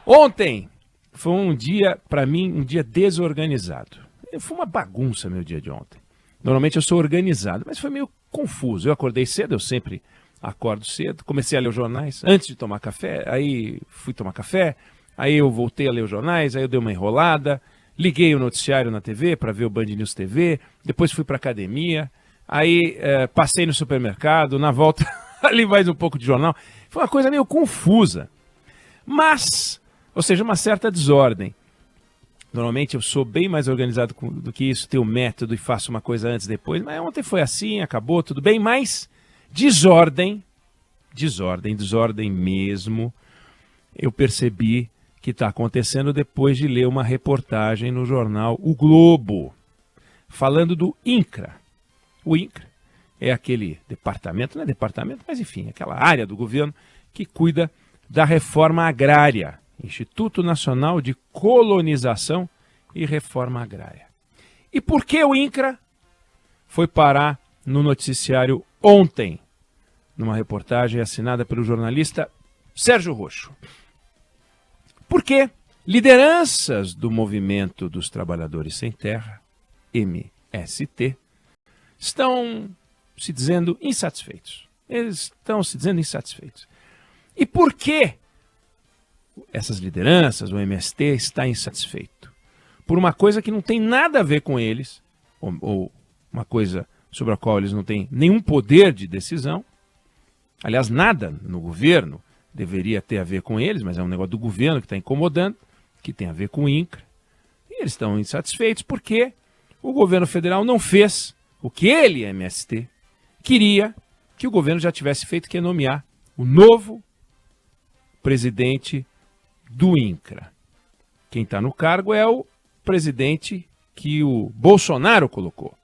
Ontem foi um dia, para mim, um dia desorganizado. Foi uma bagunça meu dia de ontem. Normalmente eu sou organizado, mas foi meio confuso. Eu acordei cedo, eu sempre acordo cedo. Comecei a ler os jornais antes de tomar café, aí fui tomar café, aí eu voltei a ler os jornais, aí eu dei uma enrolada, liguei o noticiário na TV para ver o Band News TV, depois fui para academia, aí passei no supermercado, na volta ali mais um pouco de jornal. Foi uma coisa meio confusa, mas, ou seja, uma certa desordem. Normalmente eu sou bem mais organizado do que isso, tenho método e faço uma coisa antes e depois, mas ontem foi assim, acabou, tudo bem, mas desordem mesmo, eu percebi que está acontecendo depois de ler uma reportagem no jornal O Globo, falando do INCRA. O INCRA é aquele departamento, não é departamento, mas enfim, aquela área do governo que cuida da reforma agrária. Instituto Nacional de Colonização e Reforma Agrária. E por que o INCRA foi parar no noticiário ontem, numa reportagem assinada pelo jornalista Sérgio Roxo? Porque lideranças do Movimento dos Trabalhadores Sem Terra, MST, estão se dizendo insatisfeitos. Eles estão se dizendo insatisfeitos. E por que essas lideranças, o MST, está insatisfeito? Por uma coisa que não tem nada a ver com eles, ou uma coisa sobre a qual eles não têm nenhum poder de decisão. Aliás, nada no governo deveria ter a ver com eles, mas é um negócio do governo que está incomodando, que tem a ver com o INCRA. E eles estão insatisfeitos porque o governo federal não fez o que ele, MST, queria que o governo já tivesse feito, que é nomear o novo presidente do INCRA. Quem está no cargo é o presidente que o Bolsonaro colocou.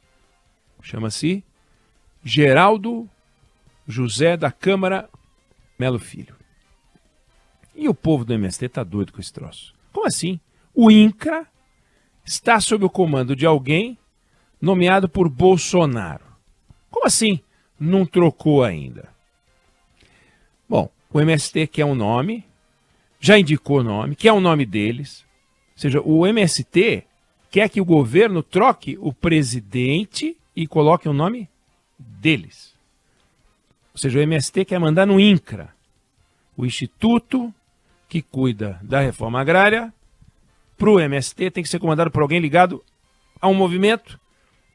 Chama-se Geraldo José da Câmara Melo Filho. E o povo do MST está doido com esse troço. Como assim? O INCRA está sob o comando de alguém nomeado por Bolsonaro. Como assim? Não trocou ainda. Bom, o MST quer um nome, já indicou o nome, quer o nome deles. Ou seja, o MST quer que o governo troque o presidente e coloque o nome deles. Ou seja, o MST quer mandar no INCRA, o instituto que cuida da reforma agrária. Para o MST tem que ser comandado por alguém ligado a um movimento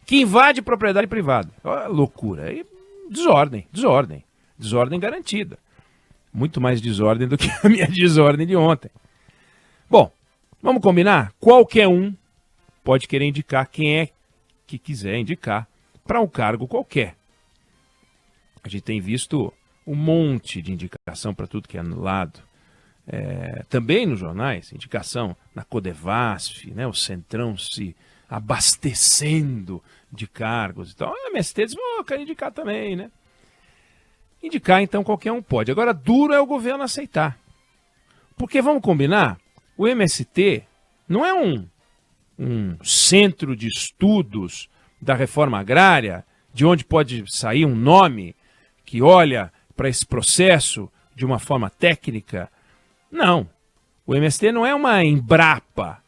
que invade propriedade privada. Olha, loucura. E desordem garantida. Muito mais desordem do que a minha desordem de ontem. Bom, vamos combinar? Qualquer um pode querer indicar quem é que quiser indicar para um cargo qualquer. A gente tem visto um monte de indicação para tudo que é lado. Também nos jornais, indicação na Codevasf, né, o Centrão se abastecendo de cargos e tal. A MST diz, eu quero indicar também, né? Indicar, então, qualquer um pode. Agora, duro é o governo aceitar. Porque, vamos combinar, o MST não é um centro de estudos da reforma agrária, de onde pode sair um nome que olha para esse processo de uma forma técnica. Não. O MST não é uma Embrapa,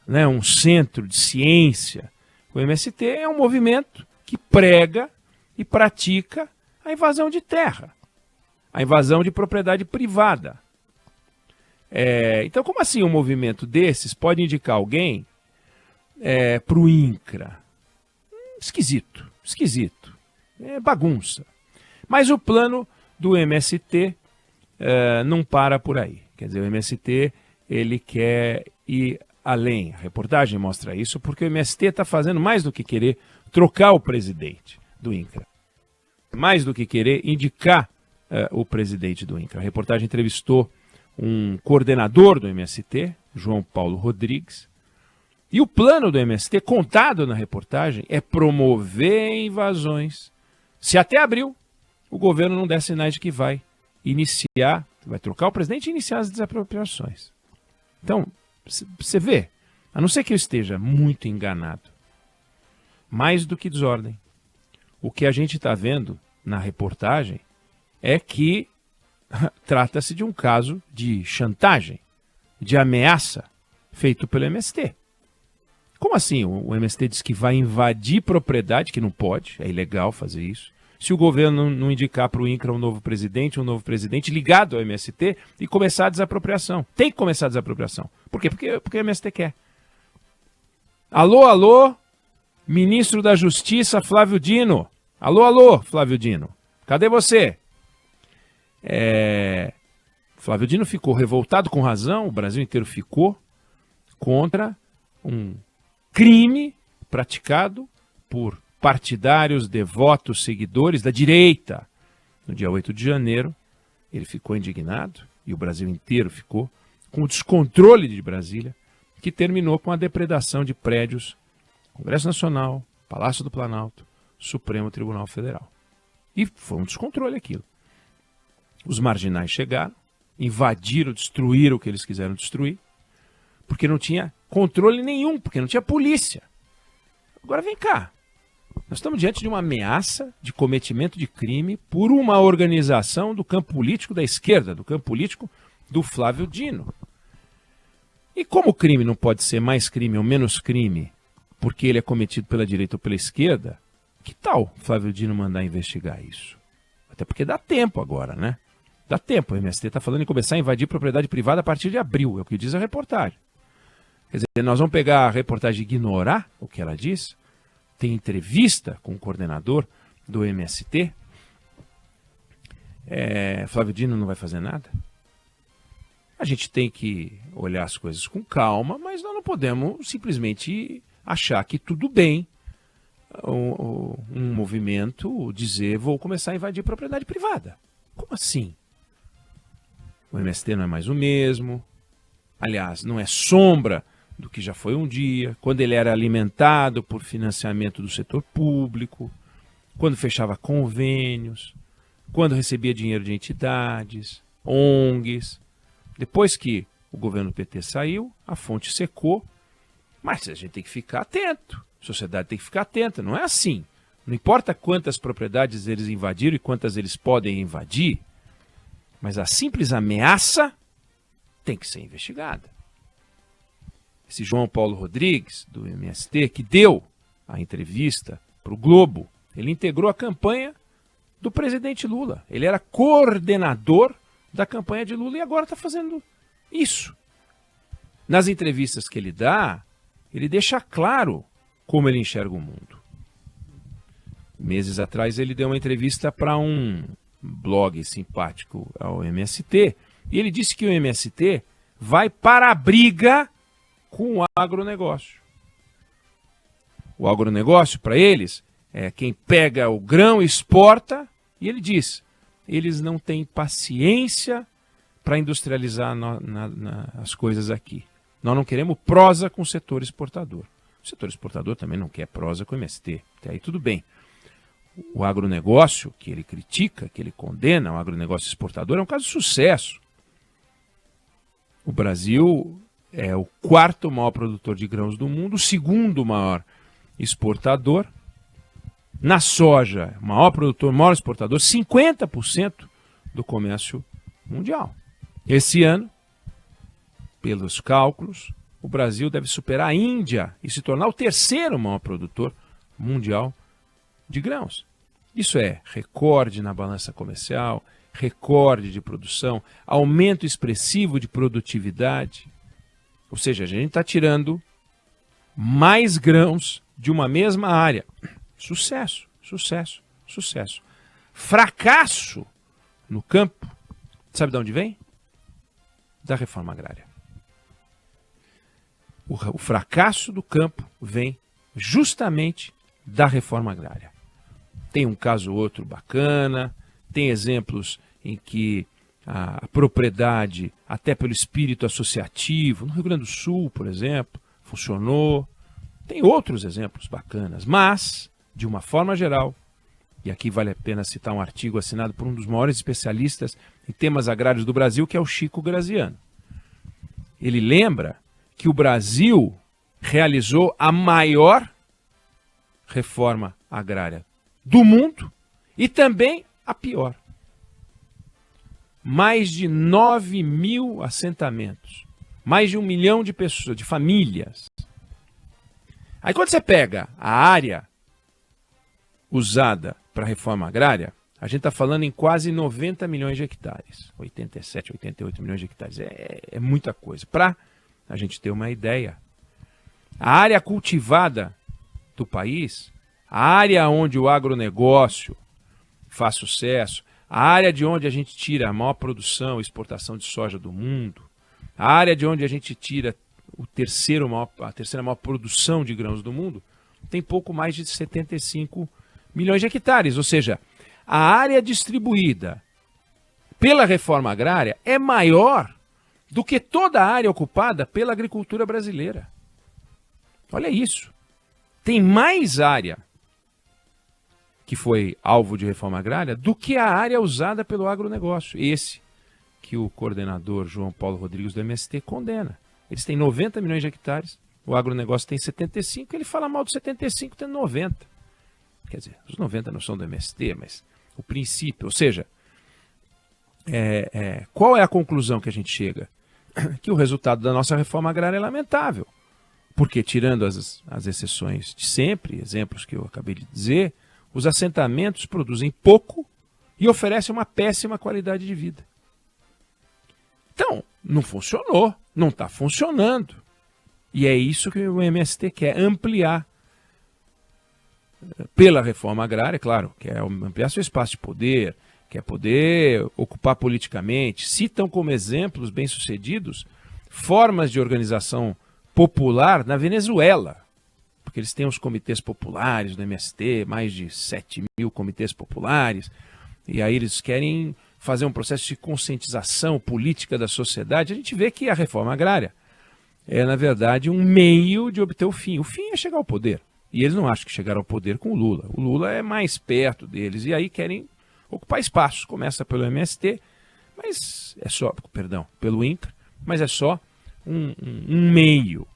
né, um centro de ciência. O MST é um movimento que prega e pratica a invasão de terra, a invasão de propriedade privada. Então, como assim um movimento desses pode indicar alguém para o INCRA? Esquisito. É bagunça. Mas o plano do MST não para por aí. Quer dizer, o MST ele quer ir além. A reportagem mostra isso porque o MST está fazendo mais do que querer trocar o presidente do INCRA. Mais do que querer indicar o presidente do INCRA. A reportagem entrevistou um coordenador do MST, João Paulo Rodrigues, e o plano do MST, contado na reportagem, é promover invasões. Se até abril o governo não der sinais de que vai iniciar, vai trocar o presidente e iniciar as desapropriações. Então, você vê, a não ser que eu esteja muito enganado, mais do que desordem. O que a gente está vendo na reportagem é que trata-se de um caso de chantagem, de ameaça feito pelo MST. Como assim? O MST diz que vai invadir propriedade, que não pode, é ilegal fazer isso. Se o governo não indicar para o INCRA um novo presidente ligado ao MST e começar a desapropriação. Tem que começar a desapropriação. Por quê? Porque o MST quer. Alô, alô, ministro da Justiça Flávio Dino. Alô, alô, Flávio Dino. Cadê você? Flávio Dino ficou revoltado com razão, o Brasil inteiro ficou contra um crime praticado por partidários, devotos, seguidores da direita. No dia 8 de janeiro, ele ficou indignado, e o Brasil inteiro ficou, com o descontrole de Brasília, que terminou com a depredação de prédios, Congresso Nacional, Palácio do Planalto, Supremo Tribunal Federal. E foi um descontrole aquilo. Os marginais chegaram, invadiram, destruíram o que eles quiseram destruir, porque não tinha controle nenhum, porque não tinha polícia. Agora vem cá. Nós estamos diante de uma ameaça de cometimento de crime por uma organização do campo político da esquerda, do campo político do Flávio Dino. E como o crime não pode ser mais crime ou menos crime porque ele é cometido pela direita ou pela esquerda, que tal Flávio Dino mandar investigar isso? Até porque dá tempo agora, né? Dá tempo. O MST está falando em começar a invadir propriedade privada a partir de abril, é o que diz a reportagem. Quer dizer, nós vamos pegar a reportagem e ignorar o que ela diz? Tem entrevista com o coordenador do MST. Flávio Dino não vai fazer nada? A gente tem que olhar as coisas com calma, mas nós não podemos simplesmente achar que tudo bem um movimento dizer vou começar a invadir propriedade privada. Como assim? O MST não é mais o mesmo. Aliás, não é sombra do que já foi um dia, quando ele era alimentado por financiamento do setor público, quando fechava convênios, quando recebia dinheiro de entidades, ONGs. Depois que o governo PT saiu, a fonte secou, mas a gente tem que ficar atento, a sociedade tem que ficar atenta, não é assim. Não importa quantas propriedades eles invadiram e quantas eles podem invadir, mas a simples ameaça tem que ser investigada. Esse João Paulo Rodrigues, do MST, que deu a entrevista para o Globo, ele integrou a campanha do presidente Lula. Ele era coordenador da campanha de Lula e agora está fazendo isso. Nas entrevistas que ele dá, ele deixa claro como ele enxerga o mundo. Meses atrás ele deu uma entrevista para um blog simpático ao MST e ele disse que o MST vai para a briga com o agronegócio. O agronegócio, para eles, é quem pega o grão e exporta, e ele diz, eles não têm paciência para industrializar as coisas aqui. Nós não queremos prosa com o setor exportador. O setor exportador também não quer prosa com o MST. Até aí tudo bem. O agronegócio, que ele critica, que ele condena, o agronegócio exportador, é um caso de sucesso. O Brasil é o quarto maior produtor de grãos do mundo, o segundo maior exportador. Na soja, maior produtor, maior exportador, 50% do comércio mundial. Esse ano, pelos cálculos, o Brasil deve superar a Índia e se tornar o terceiro maior produtor mundial de grãos. Isso é recorde na balança comercial, recorde de produção, aumento expressivo de produtividade. Ou seja, a gente está tirando mais grãos de uma mesma área. Sucesso, sucesso, sucesso. Fracasso no campo, sabe de onde vem? Da reforma agrária. O fracasso do campo vem justamente da reforma agrária. Tem um caso ou outro bacana, tem exemplos em que a propriedade, até pelo espírito associativo, no Rio Grande do Sul, por exemplo, funcionou. Tem outros exemplos bacanas, mas, de uma forma geral, e aqui vale a pena citar um artigo assinado por um dos maiores especialistas em temas agrários do Brasil, que é o Chico Graziano. Ele lembra que o Brasil realizou a maior reforma agrária do mundo e também a pior. Mais de 9 mil assentamentos Mais de 1 milhão de pessoas, de famílias. Aí quando você pega a área usada para a reforma agrária, a gente está falando em quase 90 milhões de hectares. 87, 88 milhões de hectares. É muita coisa. Para a gente ter uma ideia, a área cultivada do país, a área onde o agronegócio faz sucesso, a área de onde a gente tira a maior produção e exportação de soja do mundo, a área de onde a gente tira a terceira maior produção de grãos do mundo, tem pouco mais de 75 milhões de hectares. Ou seja, a área distribuída pela reforma agrária é maior do que toda a área ocupada pela agricultura brasileira. Olha isso. Tem mais área que foi alvo de reforma agrária do que a área usada pelo agronegócio. Esse que o coordenador João Paulo Rodrigues do MST condena. Eles têm 90 milhões de hectares, o agronegócio tem 75, ele fala mal do 75 tendo 90. Quer dizer, os 90 não são do MST, mas o princípio, ou seja, qual é a conclusão que a gente chega? Que o resultado da nossa reforma agrária é lamentável. Porque, tirando as exceções de sempre, exemplos que eu acabei de dizer, os assentamentos produzem pouco e oferecem uma péssima qualidade de vida. Então, não funcionou, não está funcionando. E é isso que o MST quer, ampliar. Pela reforma agrária, claro, quer ampliar seu espaço de poder, quer poder ocupar politicamente. Citam como exemplos bem-sucedidos formas de organização popular na Venezuela, porque eles têm os comitês populares do MST, mais de 7 mil comitês populares, e aí eles querem fazer um processo de conscientização política da sociedade. A gente vê que a reforma agrária é, na verdade, um meio de obter o fim. O fim é chegar ao poder. E eles não acham que chegaram ao poder com o Lula. O Lula é mais perto deles, e aí querem ocupar espaços. Começa pelo MST, mas é só, perdão, pelo INCRA, mas é só um meio.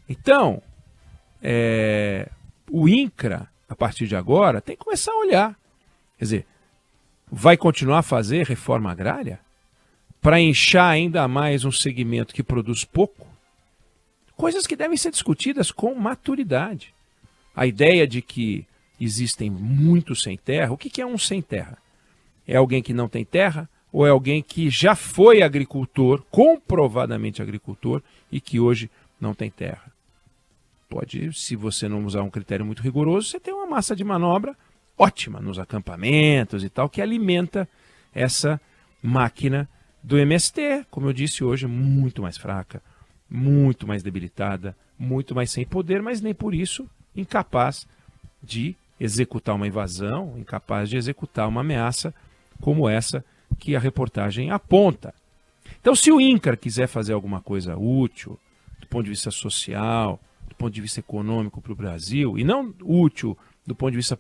Então, o INCRA, a partir de agora, tem que começar a olhar. Quer dizer, vai continuar a fazer reforma agrária para inchar ainda mais um segmento que produz pouco? Coisas que devem ser discutidas com maturidade. A ideia de que existem muitos sem terra, o que é um sem terra? É alguém que não tem terra ou é alguém que já foi agricultor, comprovadamente agricultor, e que hoje não tem terra? Pode, se você não usar um critério muito rigoroso, você tem uma massa de manobra ótima nos acampamentos e tal, que alimenta essa máquina do MST, como eu disse hoje, muito mais fraca, muito mais debilitada, muito mais sem poder, mas nem por isso incapaz de executar uma invasão, incapaz de executar uma ameaça como essa que a reportagem aponta. Então, se o INCRA quiser fazer alguma coisa útil, do ponto de vista social, do ponto de vista econômico para o Brasil, e não útil do ponto de vista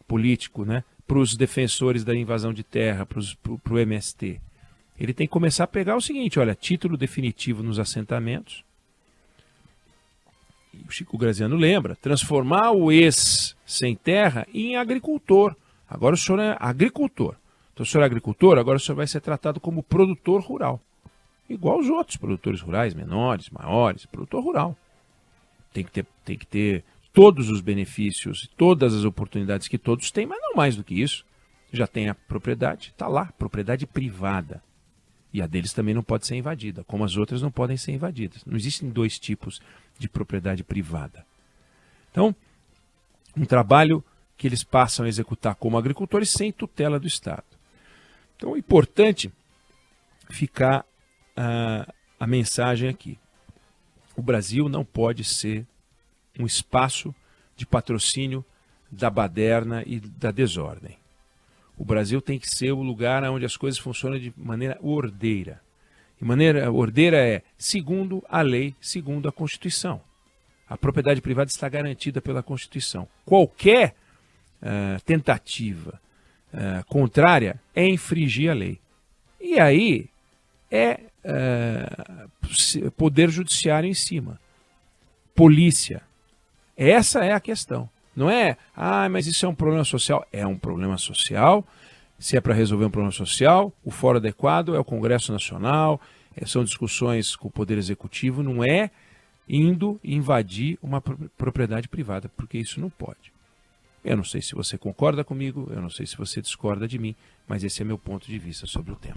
político, né, para os defensores da invasão de terra, para o MST, ele tem que começar a pegar o seguinte: olha, título definitivo nos assentamentos. E o Chico Graziano lembra, transformar o ex-sem terra em agricultor. Agora o senhor é agricultor. Então, o senhor é agricultor, agora o senhor vai ser tratado como produtor rural. Igual os outros produtores rurais, menores, maiores, produtor rural. Tem que ter todos os benefícios, todas as oportunidades que todos têm, mas não mais do que isso. Já tem a propriedade, está lá, propriedade privada. E a deles também não pode ser invadida, como as outras não podem ser invadidas. Não existem dois tipos de propriedade privada. Então, um trabalho que eles passam a executar como agricultores sem tutela do Estado. Então, é importante ficar a mensagem aqui. O Brasil não pode ser um espaço de patrocínio da baderna e da desordem. O Brasil tem que ser o lugar onde as coisas funcionam de maneira ordeira. E maneira ordeira é segundo a lei, segundo a Constituição. A propriedade privada está garantida pela Constituição. Qualquer tentativa contrária é infringir a lei. E aí poder judiciário em cima. Polícia. Essa é a questão. Não é, mas isso é um problema social. É um problema social. Se é para resolver um problema social, o fórum adequado é o Congresso Nacional, são discussões com o Poder Executivo, não é indo invadir uma propriedade privada, porque isso não pode. Eu não sei se você concorda comigo, eu não sei se você discorda de mim, mas esse é meu ponto de vista sobre o tema.